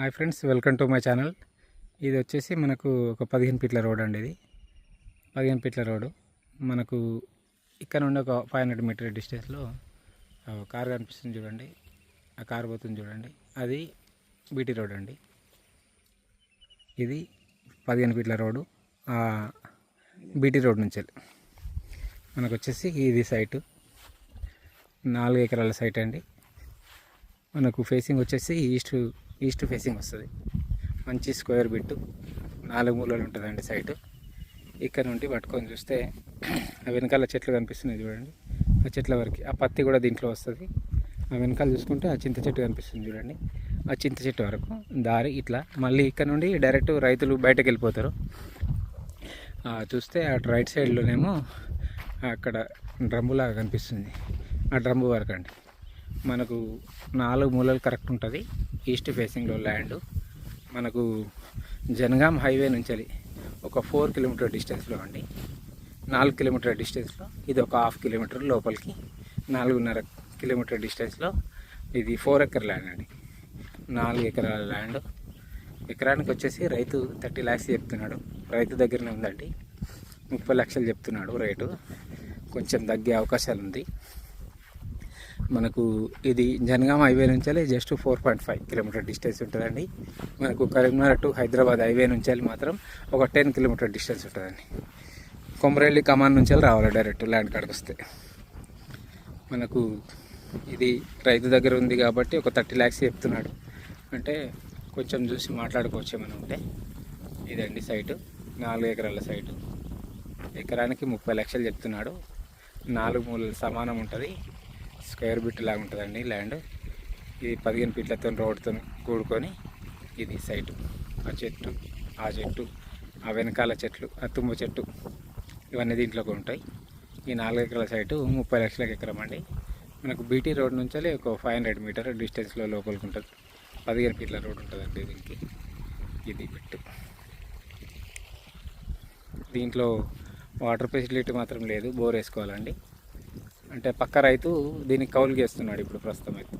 Hi friends, welcome to my channel. ఇది వచ్చేసి మనకు ఒక 15 ఫీట్ల రోడ్ అండి. ఇది 15 ఫీట్ల రోడ్డు. మనకు ఇక్కడ నుండి ఒక 500 మీటర్ డిస్టెన్స్లో కార్ కనిపిస్తుంది చూడండి. ఆ కార్ పోతుంది చూడండి, అది బీటీ రోడ్ అండి. ఇది 15 ఫీట్ల రోడ్డు. బీటీ రోడ్ నుంచి మనకు వచ్చేసి ఇది సైటు 4 ఎకరాల సైట్ అండి. మనకు ఫేసింగ్ వచ్చేసి ఈస్ట్ ఫేసింగ్ వస్తుంది. మంచి స్క్వేర్ బిట్ 4 మూలలు ఉంటుందండి సైటు. ఇక్కడ నుండి పట్టుకొని చూస్తే ఆ వెనకాల చెట్లు కనిపిస్తున్నాయి చూడండి. ఆ చెట్ల వరకు ఆ పత్తి కూడా దీంట్లో వస్తుంది. ఆ వెనకాల చూసుకుంటే ఆ చింత చెట్టు కనిపిస్తుంది చూడండి. ఆ చింత చెట్టు వరకు దారి ఇట్లా మళ్ళీ ఇక్కడ నుండి డైరెక్ట్ రైతులు బయటకు వెళ్ళిపోతారు. చూస్తే అటు రైట్ సైడ్లోనేమో అక్కడ డ్రమ్ములాగా కనిపిస్తుంది. ఆ డ్రమ్ము వరకు అండి మనకు 4 మూలలు కరెక్ట్ ఉంటుంది. ఈస్ట్ ఫేసింగ్లో ల్యాండ్ మనకు జనగాం హైవే నుంచి ఒక 4 కిలోమీటర్ డిస్టెన్స్లో అండి. 4 కిలోమీటర్ డిస్టెన్స్లో ఇది ఒక 1/2 కిలోమీటర్ లోపలికి 4.5 కిలోమీటర్ డిస్టెన్స్లో ఇది 4 ఎకర్ ల్యాండ్ అండి. 4 ఎకరాల ల్యాండ్. ఎకరానికి వచ్చేసి రైతు 30 lakhs చెప్తున్నాడు. రైతు దగ్గరనే ఉందండి. 30 లక్షలు చెప్తున్నాడు రేటు. కొంచెం తగ్గే అవకాశాలు ఉంది. మనకు ఇది జనగాం హైవే నుంచి జస్ట్ 4.5 కిలోమీటర్ డిస్టెన్స్ ఉంటుందండి. మనకు కరీంనగర్ టు హైదరాబాద్ హైవే నుంచి మాత్రం ఒక 10 కిలోమీటర్ డిస్టెన్స్ ఉంటుందండి. కొమరెల్లి కమాన్ నుంచి రావాలి డైరెక్ట్ ల్యాండ్ కాడికి వస్తే. మనకు ఇది రైతు దగ్గర ఉంది కాబట్టి ఒక 30 lakhs చెప్తున్నాడు. అంటే కొంచెం చూసి మాట్లాడుకోవచ్చు ఏమైనా ఉంటే. ఇదండి సైటు, 4 ఎకరాల సైటు. ఎకరానికి 30 లక్షలు చెప్తున్నాడు. 4 మూలలు సమానం ఉంటుంది. స్క్వేర్ బిట్ లాగా ఉంటుందండి ల్యాండ్. ఇది 15 ఫీట్లతో రోడ్తో కూడుకొని ఇది సైటు. ఆ చెట్టు, ఆ వెనకాల చెట్లు, ఆ తుమ్మ చెట్టు, ఇవన్నీ దీంట్లోకి ఉంటాయి. ఈ 4 ఎకరాల సైటు 30 లక్షలకు ఎకరం అండి. మనకు బీటీ రోడ్ నుంచి ఒక 500 మీటర్ డిస్టెన్స్లో లోపలికి ఉంటుంది. 15 ఫీట్ల రోడ్ ఉంటుందండి దీనికి. ఇది బిట్టు. దీంట్లో వాటర్ ఫెసిలిటీ మాత్రం లేదు, బోర్ వేసుకోవాలండి. అంటే పక్క రైతు దీనికి కౌలుకి వేస్తున్నాడు ఇప్పుడు ప్రస్తుతం అయితే.